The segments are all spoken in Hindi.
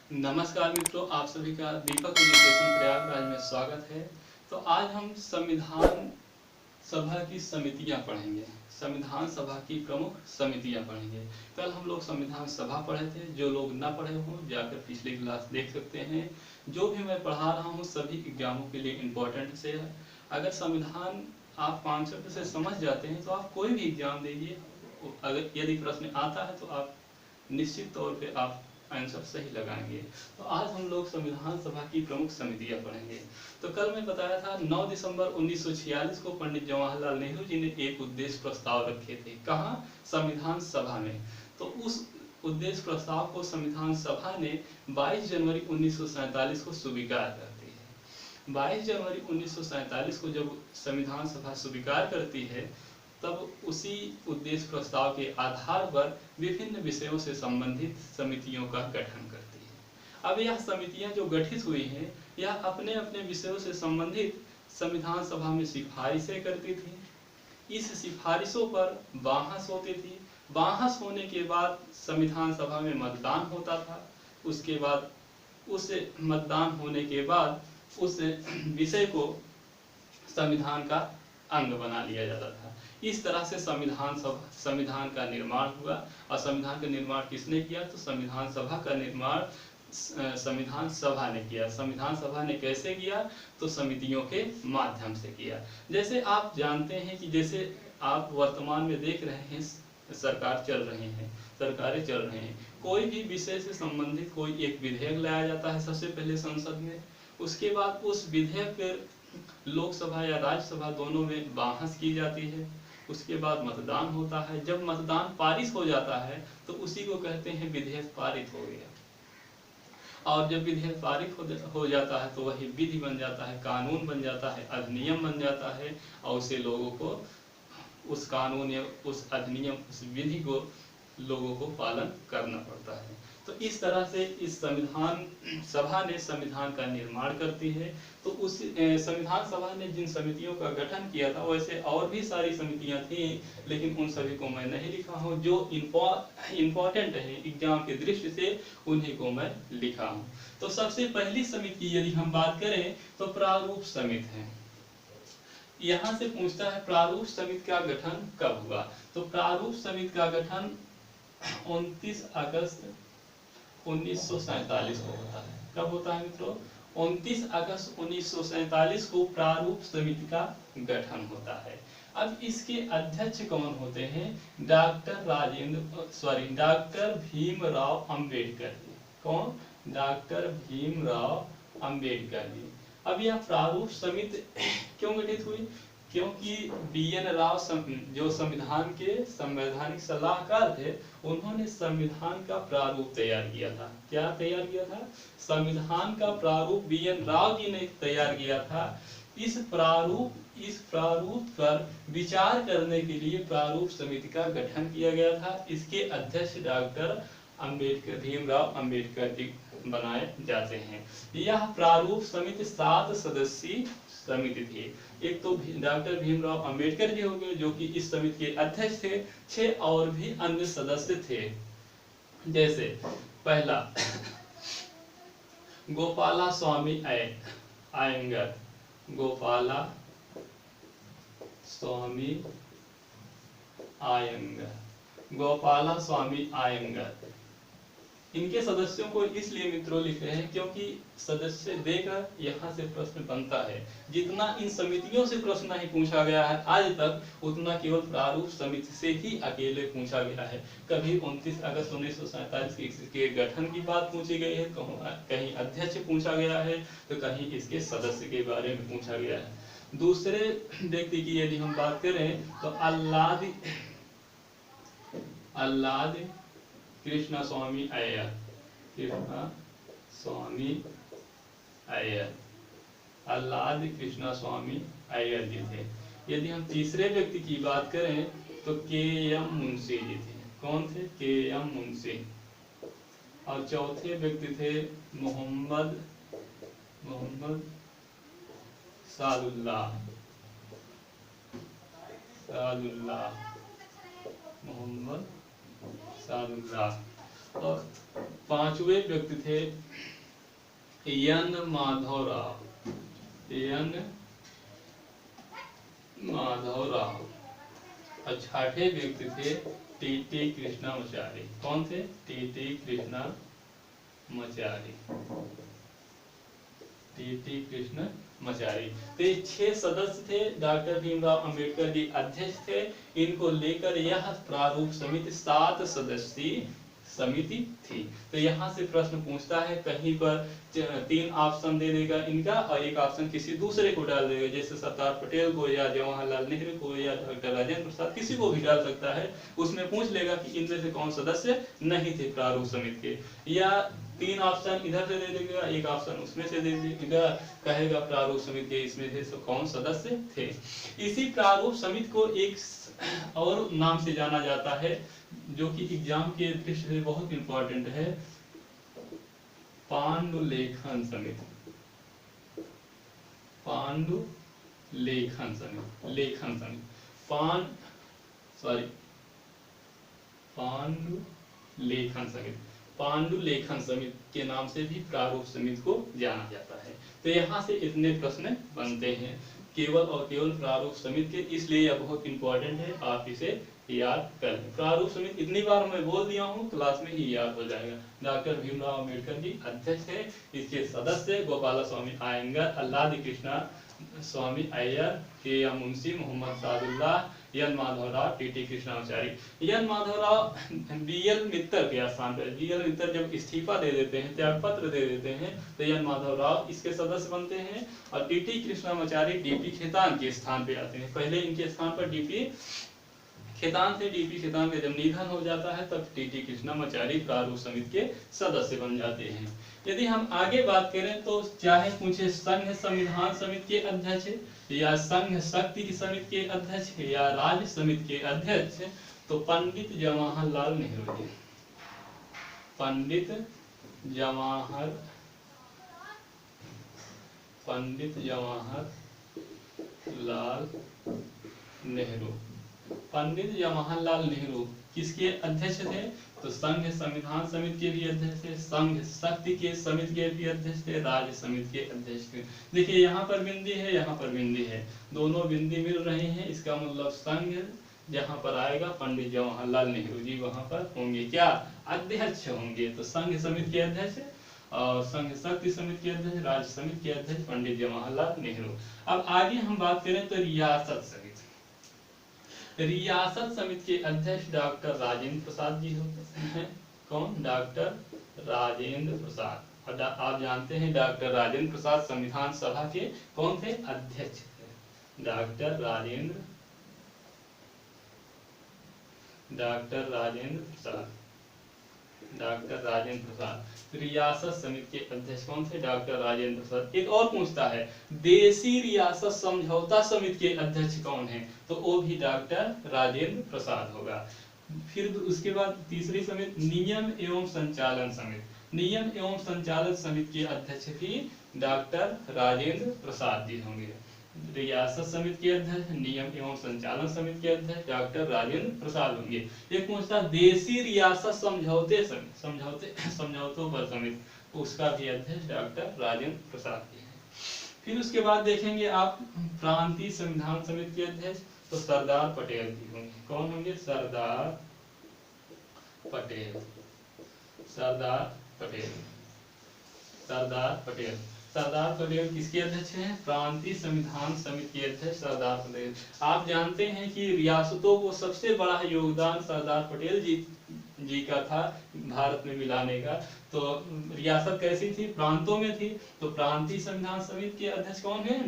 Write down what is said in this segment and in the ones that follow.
नमस्कार मित्रों, आप सभी का दीपक एजुकेशन प्रयागराज में स्वागत है। तो आज हम संविधान सभा की समितियां पढ़ेंगे। संविधान सभा की प्रमुख समितियां पढ़ेंगे। कल हम लोग संविधान सभा पढ़े थे। जो लोग ना पढ़े हों जाकर पिछली क्लास देख सकते हैं। जो भी मैं पढ़ा रहा हूँ सभी एग्जामों के लिए इम्पोर्टेंट से है। अगर संविधान आप कॉन्सेप्ट से समझ जाते हैं तो आप कोई भी एग्जाम दीजिए, अगर यदि प्रश्न आता है तो आप निश्चित तौर पे आप आंसर सही लगाएंगे। तो आज हम लोग संविधान सभा की प्रमुख समितियां पढ़ेंगे। तो कल मैं बताया था 9 दिसंबर 1946 को पंडित जवाहरलाल नेहरू जी ने एक उद्देश्य प्रस्ताव रखे थे। कहाँ? संविधान सभा में। तो उस उद्देश्य प्रस्ताव को संविधान सभा ने 22 जनवरी 1947 को स्वीकार कर दी है। 22 जनवरी 1947 को जब संविधान सभा स्वीकार करती है तब उसी उद्देश्य प्रस्ताव के आधार पर विभिन्न विषयों से संबंधित समितियों का गठन करती है। अब यह समितियां जो गठित हुई हैं यह अपने अपने विषयों से संबंधित संविधान सभा में सिफारिशें करती थी। इस सिफारिशों पर बहस होती थी। बहस होने के बाद संविधान सभा में मतदान होता था। उसके बाद उस मतदान होने के बाद उस विषय को संविधान का अंग बना लिया जाता था। इस तरह से संविधान का निर्माण हुआ। और संविधान का निर्माण किसने किया? तो संविधान सभा का निर्माण संविधान सभा ने किया। संविधान सभा ने कैसे किया? तो समितियों के माध्यम से किया। जैसे आप जानते हैं कि जैसे आप वर्तमान में देख रहे हैं सरकारें चल रहे हैं। कोई भी विषय से संबंधित कोई एक विधेयक लाया जाता है सबसे पहले संसद में। उसके बाद उस विधेयक पर लोकसभा या राज्यसभा दोनों में बहस की जाती है। उसके बाद मतदान होता है। जब मतदान पारित हो जाता है तो उसी को कहते हैं विधेयक पारित हो गया। और जब विधेयक पारित हो जाता है तो वही विधि बन जाता है, कानून बन जाता है, अधिनियम बन जाता है। और उसे लोगों को उस कानून या उस अधिनियम, उस विधि को लोगों को पालन करना पड़ता है। तो इस तरह से इस संविधान सभा ने संविधान का निर्माण करती है। तो उस संविधान सभा ने जिन समितियों का गठन किया था वैसे और भी सारी समितियां थी, लेकिन उन सभी को मैं नहीं लिखा हूँ। जो इम्पोर्टेंट है एग्जाम के दृष्टि से उन्हीं को मैं लिखा हूँ। तो सबसे पहली समिति यदि हम बात करें तो प्रारूप समिति है। यहाँ से पूछता है प्रारूप समिति का गठन कब हुआ? तो प्रारूप समिति का गठन 29 अगस्त 1947 को होता है। कब होता है मित्रों? 29 अगस्त 1947 को प्रारूप समिति का गठन होता है। अब इसके अध्यक्ष कौन होते हैं? डॉक्टर भीमराव अंबेडकर जी। कौन? डॉक्टर भीमराव अंबेडकर जी। अब यह प्रारूप समिति क्यों गठित हुई? क्योंकि BN राव जो संविधान के संवैधानिक सलाहकार थे, उन्होंने संविधान का प्रारूप तैयार किया था। क्या तैयार किया था? संविधान का प्रारूप BN राव जी ने तैयार किया था। इस प्रारूप पर विचार करने के लिए प्रारूप समिति का गठन किया गया था। इसके अध्यक्ष डॉक्टर भीमराव अंबेडकर जी बनाए जाते हैं। यह प्रारूप समिति 7 सदस्यीय समिति थी। एक तो डॉक्टर भीमराव अंबेडकर जी हो गए जो कि इस समिति के अध्यक्ष थे। 6 और भी अन्य सदस्य थे। जैसे पहला गोपाला स्वामी अयंगर। गोपाला स्वामी अयंगर। गोपाला स्वामी अयंगर। इनके सदस्यों को इसलिए मित्रों लिख रहे हैं क्योंकि सदस्य देकर यहाँ से प्रश्न बनता है। जितना इन समितियों से प्रश्न नहीं पूछा गया है आज तक, उतना केवल प्रारूप समिति से ही अकेले पूछा गया है। कभी 29 अगस्त 1947 के गठन की बात पूछी गई है, कहीं अध्यक्ष पूछा गया है, तो कहीं इसके सदस्य के बारे में पूछा गया है। दूसरे व्यक्ति की यदि हम बात करें तो अल्लाद कृष्णा स्वामी अय्यर। कृष्णा स्वामी अय्यर। अल्लाद कृष्णा स्वामी अय्यर जी थे। यदि हम तीसरे व्यक्ति की बात करें तो KM मुंशी जी थे। कौन थे? KM मुंशी। और चौथे व्यक्ति थे मोहम्मद सादुल्लाह। मोहम्मद सादुल्लाह। और पांचवें व्यक्ति थे एन माधवराव, एन माधवराव। और छठे व्यक्ति थे टीटी कृष्णामाचारी। कौन थे? TT Krishnamachari, TT Krishnamachari. तो ये 6 सदस्य थे। डॉक्टर भीमराव अंबेडकर जी अध्यक्ष थे। इनको लेकर यह प्रारूप समिति 7 सदस्यीय समिति थी। तो यहाँ से प्रश्न पूछता है, कहीं पर 3 ऑप्शन दे देगा इनका और एक ऑप्शन किसी दूसरे को डाल देगा, जैसे सरदार पटेल को या जवाहरलाल नेहरू को या डॉक्टर राजेंद्र प्रसाद, किसी को भी डाल सकता है। उसमें पूछ लेगा कि इनमें से कौन सदस्य नहीं थे प्रारूप समिति के, या 3 ऑप्शन इधर से दे देगा, एक ऑप्शन उसमें से दे देगा, कहेगा प्रारूप समिति के इसमें से कौन सदस्य थे। इसी प्रारूप समिति को एक और नाम से जाना जाता है, जो कि एग्जाम के दृष्टि से बहुत इंपॉर्टेंट है, पांडुलेखन समिति। पांडुलेखन समिति, लेखन समिति, पांडुलेखन समिति, पांडुलेखन समिति के नाम से भी प्रारूप समिति को जाना जाता है। तो यहाँ से इतने प्रश्न बनते हैं केवल और केवल प्रारूप समिति के, इसलिए यह बहुत इंपॉर्टेंट है, आप इसे याद कर लें। प्रारूप समिति इतनी बार मैं बोल दिया हूँ, क्लास में ही याद हो जाएगा। डॉक्टर भीमराव अंबेडकर जी अध्यक्ष है, इसके सदस्य गोपाला स्वामी Iyengar, Alladi Krishna Swami Iyer, K M Munshi, Mohammad Saadulla, N Madhavrao, T T Krishnamachari. N Madhavrao B L Mitter के स्थान पर, बीएल मित्तर जब इस्तीफा दे देते हैं, त्यागपत्र दे देते हैं, तो एन माधवराव इसके सदस्य बनते हैं। और टीटी कृष्णामाचारी डीपी खेतान के स्थान पे आते हैं। पहले इनके स्थान पर डीपी खेतान थे, डीपी खेतान का जब निधन हो जाता है तब टीटी कृष्णामाचारी प्रारूप समिति के सदस्य बन जाते हैं। यदि हम आगे बात करें तो चाहे पूछे संघ संविधान समिति के अध्यक्ष या संघ शक्ति समिति के अध्यक्ष या राज्य समिति के अध्यक्ष, तो पंडित जवाहरलाल नेहरू जी, पंडित जवाहरलाल नेहरू। पंडित जवाहरलाल नेहरू किसके अध्यक्ष थे? तो संघ संविधान समिति के भी अध्यक्ष थे, संघ शक्ति के समिति के भी अध्यक्ष थे, राज्य समिति के अध्यक्ष थे। देखिए यहाँ पर बिंदी है, यहाँ पर बिंदी है, दोनों बिंदी मिल रहे हैं, इसका मतलब संघ जहाँ पर आएगा पंडित जवाहरलाल नेहरू जी वहां पर होंगे क्या? अध्यक्ष होंगे। तो संघ समिति के अध्यक्ष और संघ शक्ति समिति के अध्यक्ष, राज्य समिति के अध्यक्ष पंडित जवाहरलाल नेहरू। अब आगे हम बात करें तो रियासत समिति, रियासत समिति के अध्यक्ष डॉक्टर राजेंद्र प्रसाद जी होते हैं। कौन? डॉक्टर राजेंद्र प्रसाद। और आप जानते हैं डॉक्टर राजेंद्र प्रसाद संविधान सभा के कौन थे? अध्यक्ष थे। डॉक्टर राजेंद्र प्रसाद, डॉक्टर राजेंद्र प्रसाद रियासत समिति के अध्यक्ष कौन थे? डॉक्टर राजेंद्र प्रसाद। एक और पूछता है देशी रियासत समझौता समिति के अध्यक्ष कौन है? तो वो भी डॉक्टर राजेंद्र प्रसाद होगा। फिर उसके बाद तीसरी समिति नियम एवं संचालन समिति, नियम एवं संचालन समिति के अध्यक्ष भी डॉक्टर राजेंद्र प्रसाद जी होंगे। रियासत समिति के अध्यक्ष, नियम एवं संचालन समिति के अध्यक्ष डॉक्टर राजेंद्र प्रसाद होंगे। एक पूछता देशी रियासत समझौते समिति, समझौतों पर समिति, उसका भी अध्यक्ष डॉक्टर राजेंद्र प्रसाद जी हैं। फिर उसके बाद देखेंगे आप प्रांतीय संविधान समिति के अध्यक्ष, तो सरदार पटेल जी होंगे। कौन होंगे? सरदार पटेल, सरदार पटेल, सरदार पटेल। सरदार पटेल किसके अध्यक्ष हैं? प्रांतीय संविधान समिति के अध्यक्ष सरदार पटेल। आप जानते हैं कि रियासतों को सबसे बड़ा योगदान सरदार पटेल जी का था भारत में मिलाने का। तो रियासत कैसी थी? प्रांतों में थी। तो प्रांतीय संविधान समिति के अध्यक्ष कौन है?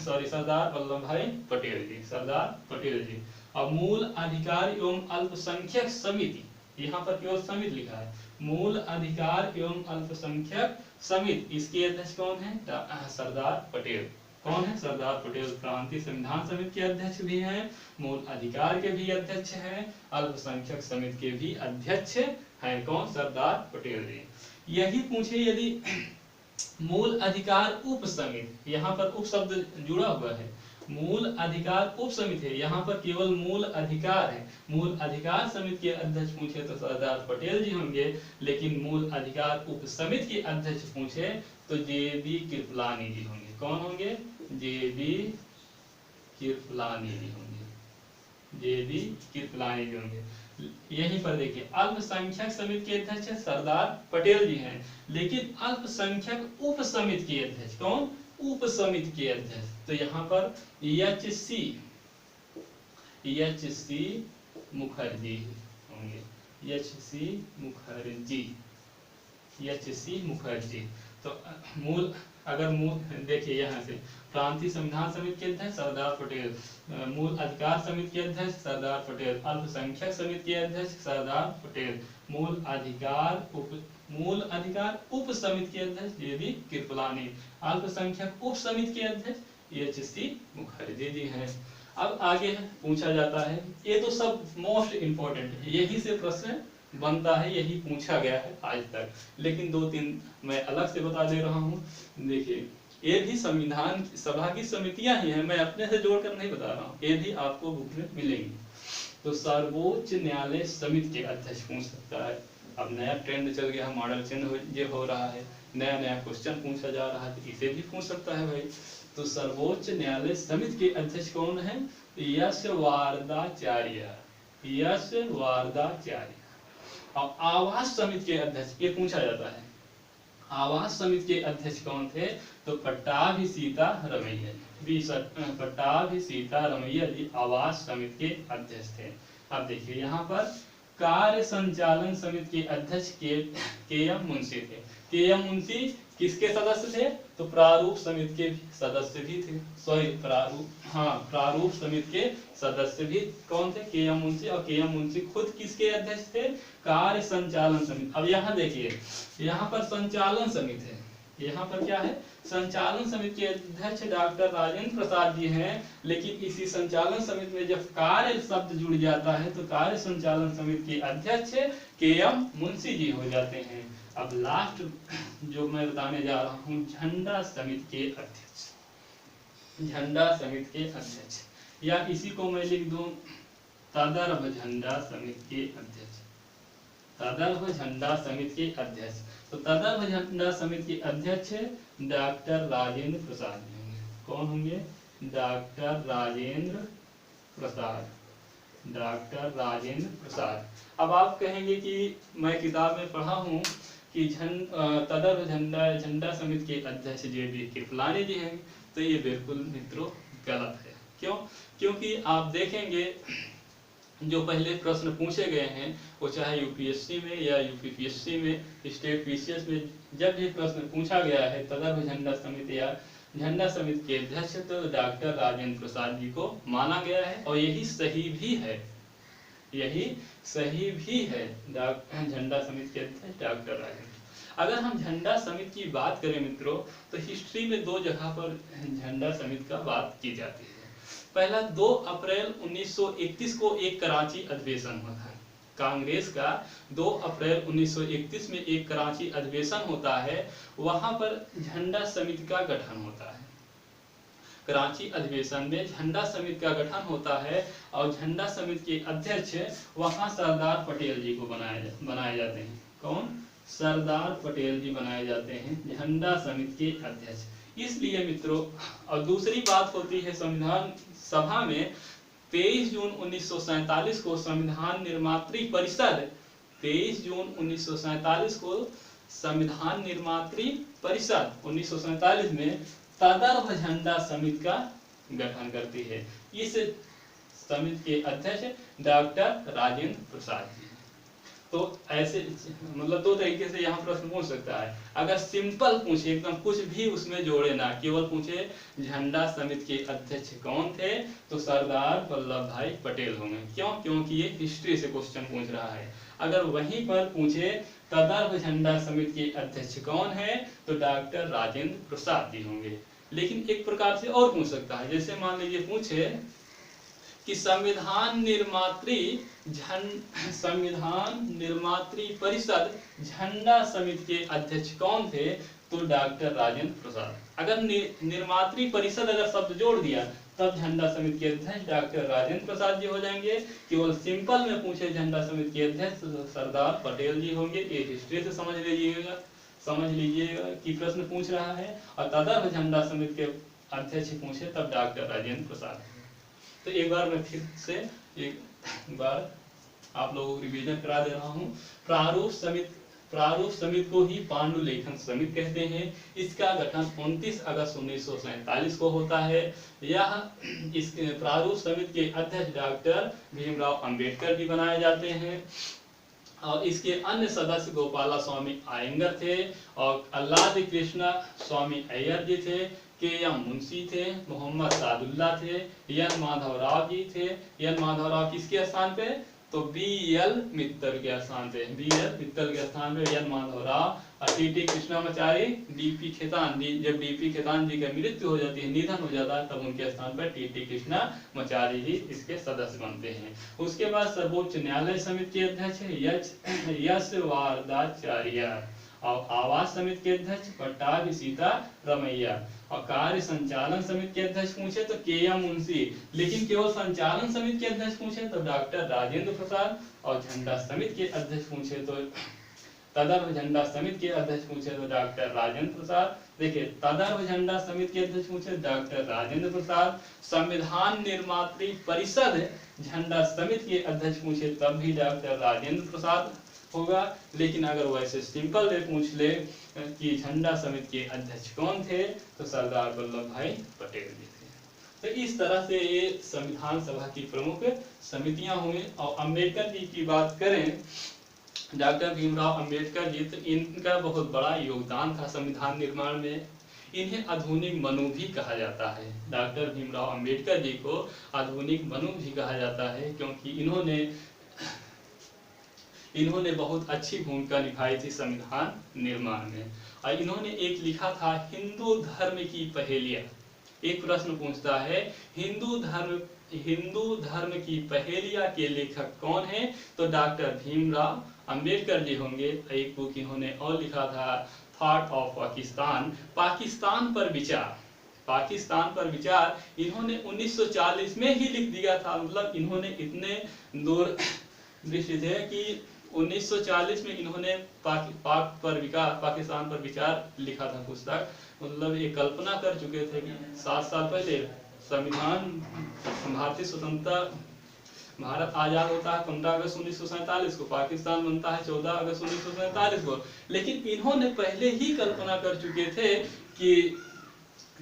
सरदार वल्लभ भाई पटेल जी, सरदार पटेल जी। अब मूल अधिकार एवं अल्पसंख्यक समिति, यहाँ पर केवल समिति लिखा है, मूल अधिकार एवं अल्पसंख्यक समिति, इसके अध्यक्ष कौन है? सरदार पटेल। कौन है? सरदार पटेल। प्रांतीय संविधान समिति के अध्यक्ष भी हैं, मूल अधिकार के भी अध्यक्ष हैं, अल्पसंख्यक समिति के भी अध्यक्ष हैं। कौन? सरदार पटेल जी। यही पूछे यदि मूल अधिकार उप समिति, यहाँ पर उप शब्द जुड़ा हुआ है, मूल अधिकार उप समिति है, यहाँ पर केवल मूल अधिकार है। मूल अधिकार समिति के अध्यक्ष पूछे तो सरदार पटेल जी होंगे, लेकिन मूल अधिकार उप समिति के अध्यक्ष पूछे तो JB कृपलानी जी होंगे। कौन होंगे? JB कृपलानी जी होंगे। JB कृपलानी जी होंगे। यहीं पर देखिए, अल्पसंख्यक समिति के अध्यक्ष सरदार पटेल जी हैं, लेकिन अल्पसंख्यक उप समिति के अध्यक्ष कौन? उप समिति के अध्यक्ष। तो यहाँ पर HC मुखर्जी होंगे। HC मुखर्जी। तो मूल देखिए यहाँ से, प्रांतीय संविधान समिति के अध्यक्ष सरदार पटेल, मूल अधिकार समिति के अध्यक्ष सरदार पटेल, अल्पसंख्यक समिति के अध्यक्ष सरदार पटेल, मूल अधिकार उप समिति के अध्यक्ष JB कृपलानी, अल्पसंख्यक उप समिति के अध्यक्ष HC मुखर्जी जी हैं। अब आगे पूछा जाता है, ये तो सब मोस्ट इम्पोर्टेंट है, यही से प्रश्न बनता है, यही पूछा गया है आज तक, लेकिन 2-3 मैं अलग से बता दे रहा हूँ। देखिए, ये भी संविधान सभा की समितियां ही हैं, मैं अपने से जोड़कर नहीं बता रहा हूँ, ये भी आपको बुक में मिलेंगी। तो सर्वोच्च न्यायालय समिति के अध्यक्ष पूछ सकता है। अब नया ट्रेंड चल गया, मॉडल चेंज हो रहा है, नया क्वेश्चन पूछा जा रहा है, तो इसे भी पूछ सकता है भाई। तो सर्वोच्च न्यायालय समिति के अध्यक्ष कौन है? यशवारदाचार्य। और आवास समिति के अध्यक्ष, ये पूछा जाता है, आवास समिति के अध्यक्ष कौन थे? तो पट्टाभी सीतारमैया जी आवास समिति के अध्यक्ष थे। अब देखिए यहाँ पर कार्य संचालन समिति के अध्यक्ष KM मुंशी थे। KM मुंशी किसके सदस्य थे? तो प्रारूप समिति के सदस्य भी थे। प्रारूप समिति के सदस्य भी कौन थे? KM मुंशी। और KM मुंशी खुद किसके अध्यक्ष थे? कार्य संचालन समिति। अब यहाँ देखिए, यहाँ पर संचालन समिति है, यहाँ पर क्या है? संचालन समिति के अध्यक्ष डॉक्टर राजेंद्र प्रसाद जी हैं, लेकिन इसी संचालन समिति में जब कार्य शब्द जुड़ जाता है तो कार्य संचालन समिति के अध्यक्ष KM मुंशी जी हो जाते हैं। अब लास्ट जो मैं बताने जा रहा हूँ, झंडा समिति के अध्यक्ष, या इसी को मैं लिख दूं तदर्भ झंडा समिति के अध्यक्ष, तो तदर्भ झंडा समिति के अध्यक्ष डॉक्टर राजेंद्र प्रसाद होंगे। कौन होंगे? डॉक्टर राजेंद्र प्रसाद। अब आप कहेंगे कि मैं किताब में पढ़ा हूँ कि तदर्भ झंडा समिति के अध्यक्ष JB कृपलानी जी हैं, तो ये बिल्कुल मित्रों गलत है। क्यों? क्योंकि आप देखेंगे जो पहले प्रश्न पूछे गए हैं, वो चाहे UPSC में या UPPSC में, स्टेट PCS में, जब भी प्रश्न पूछा गया है तदर्भ झंडा समिति या झंडा समिति के अध्यक्ष तो डॉक्टर राजेंद्र प्रसाद जी को माना गया है, और यही सही भी है। झंडा समिति के अध्यक्ष डॉक्टर राजेंद्र। अगर हम झंडा समिति की बात करें मित्रों, तो हिस्ट्री में 2 जगह पर झंडा समिति का बात की जाती है। पहला 2 अप्रैल 1931 को एक कराची अधिवेशन हुआ था। कांग्रेस का 2 अप्रैल 1931 में एक कराची अधिवेशन होता है, वहां पर झंडा समिति का गठन होता है। कराची अधिवेशन में झंडा समिति का गठन होता है, और झंडा समिति के अध्यक्ष वहां सरदार पटेल जी को बनाए जाते हैं। कौन? सरदार पटेल जी बनाए जाते हैं झंडा समिति के अध्यक्ष। इसलिए मित्रों, और दूसरी बात होती है संविधान सभा में 23 जून 1947 को संविधान निर्मात्री परिषद, 23 जून 1947 को संविधान निर्मात्री परिषद 1947 में तदर्भ झंडा समिति का गठन करती है। इस समिति के अध्यक्ष डॉक्टर राजेंद्र प्रसाद जी। तो ऐसे मतलब 2 तरीके से यहाँ प्रश्न पूछ सकता है। अगर सिंपल पूछे, एकदम कुछ भी उसमें जोड़े ना, केवल पूछे झंडा समिति के अध्यक्ष कौन थे, तो सरदार वल्लभ भाई पटेल होंगे। क्यों? क्योंकि ये हिस्ट्री से क्वेश्चन पूछ रहा है। अगर वहीं पर पूछे तदर्भ झंडा समिति के अध्यक्ष कौन है, तो डॉक्टर राजेंद्र प्रसाद जी होंगे। लेकिन एक प्रकार से और पूछ सकता है, जैसे मान लीजिए पूछे कि संविधान निर्मात्री परिषद झंडा समिति के अध्यक्ष कौन थे, तो डॉक्टर राजेंद्र प्रसाद। अगर निर्मात्री परिषद अगर शब्द जोड़ दिया तब झंडा समिति के अध्यक्ष डॉक्टर राजेंद्र प्रसाद जी हो जाएंगे। केवल सिंपल में पूछे झंडा समिति के अध्यक्ष तो सरदार पटेल जी होंगे। ये हिस्ट्री से समझ लीजिएगा कि प्रश्न पूछ रहा है। और तदर्थ झंडा समिति के अध्यक्ष पूछे तब डॉक्टर राजेंद्र प्रसाद। तो एक बार मैं फिर से एक बार आप लोगों को रिवीजन करा दे रहा हूँ। प्रारूप समिति को ही पांडुलेखन समिति कहते हैं। इसका गठन 29 अगस्त 1947 को होता है। यह इस प्रारूप समिति के अध्यक्ष डॉक्टर भीमराव अंबेडकर जी बनाए जाते हैं। और इसके अन्य सदस्य गोपाला स्वामी आयंगर थे और अल्लादी कृष्णा स्वामी अय्यर जी थे, के.एम. मुंशी थे, मोहम्मद सादुल्ला थे, एन माधवराव जी थे। एन माधवराव किसके स्थान पे? तो बी.एल. मित्तल के स्थान पे, बी.एल. मित्तल के स्थान पे एन माधवराव। और टी.टी. कृष्णामाचारी, डी.पी. खेतान, जब डी.पी. खेतान जी का मृत्यु हो जाती है, निधन हो जाता है, तब उनके स्थान पर टी.टी. कृष्णामाचारी जी इसके सदस्य बनते हैं। उसके बाद सर्वोच्च न्यायालय समिति के अध्यक्ष है यश वारदाचार्य और आवास समिति के अध्यक्ष पट्टाभी सीतारमैया। और कार्य संचालन समिति के अध्यक्ष पूछे तो के.एम. मुंशी। लेकिन केवल संचालन समिति के अध्यक्ष पूछे तो डॉक्टर राजेंद्र प्रसाद। और झंडा समिति के अध्यक्ष पूछे तो तदर्थ झंडा समिति के अध्यक्ष पूछे तो डॉक्टर राजेंद्र प्रसाद। देखिए, तदर्थ झंडा समिति के अध्यक्ष पूछे डॉक्टर राजेंद्र प्रसाद। संविधान निर्मात्री परिषद झंडा समिति के अध्यक्ष पूछे तब भी डॉक्टर राजेंद्र प्रसाद होगा। लेकिन अगर वैसे सिंपल में पूछ ले कि झंडा समिति के अध्यक्ष कौन थे तो सरदार वल्लभ भाई पटेल जी थे। तो इस तरह से ये संविधान सभा की प्रमुख समितियां हुई। और अंबेडकर जी की बात करें, डॉक्टर भीमराव अंबेडकर जी, तो इनका बहुत बड़ा योगदान था संविधान निर्माण में। इन्हें आधुनिक मनु भी कहा जाता है। डॉक्टर भीमराव अंबेडकर जी को आधुनिक मनु भी कहा जाता है, क्योंकि इन्होंने बहुत अच्छी भूमिका निभाई थी संविधान निर्माण में। और इन्होंने एक लिखा था हिंदू धर्म की पहेलियां। एक प्रश्न पूछता है हिंदू धर्म की पहेलियां के लेखक कौन है? तो डॉक्टर भीमराव अंबेडकर जी होंगे। एक बुक इन्होंने और लिखा था थॉट ऑफ पाकिस्तान, पाकिस्तान पर विचार इन्होंने 1940 में ही लिख दिया था। मतलब इन्होंने इतने दूर दृष्टि थे कि 1940 में इन्होंने पाकिस्तान पर विचार लिखा था पुस्तक। मतलब ये कल्पना कर चुके थे कि 7 साल पहले भारतीय स्वतंत्रता, भारत आजाद होता है 15 अगस्त 1947 को, पाकिस्तान बनता है 14 अगस्त 1947 को। लेकिन इन्होंने पहले ही कल्पना कर चुके थे कि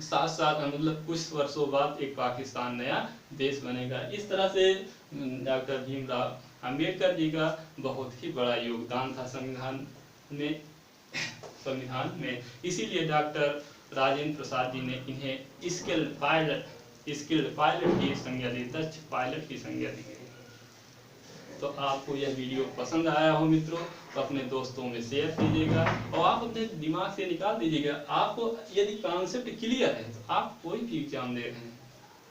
7 साल मतलब कुछ वर्षों बाद एक पाकिस्तान नया देश बनेगा। इस तरह से डॉक्टर भीमराव अंबेडकर जी का बहुत ही बड़ा योगदान था संविधान में। इसीलिए डॉक्टर राजेंद्र प्रसाद जी ने इन्हें स्किल्ड पायलट की संज्ञा दी, दक्ष पायलट की संज्ञा दी। तो आपको यह वीडियो पसंद आया हो मित्रों तो अपने दोस्तों में शेयर कीजिएगा और आप अपने दिमाग से निकाल दीजिएगा। आपको यदि कॉन्सेप्ट क्लियर है तो आप कोई भी एग्जाम दे रहे हैं,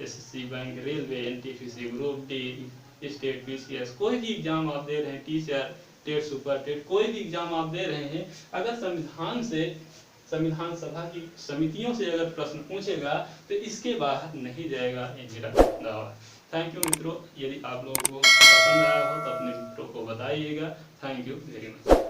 SSC, bank, railway, NTPC, group D, state PCS, कोई भी एग्जाम आप दे रहे हैं, टीचर, टेट, सुपर टेट, कोई भी एग्जाम आप दे रहे हैं, अगर संविधान सभा की समितियों से अगर प्रश्न पूछेगा तो इसके बाहर नहीं जाएगा, ये मेरा दावा। थैंक यू मित्रों। यदि आप लोगों को पसंद आया हो तो अपने मित्रों को बताइएगा। Thank you very much.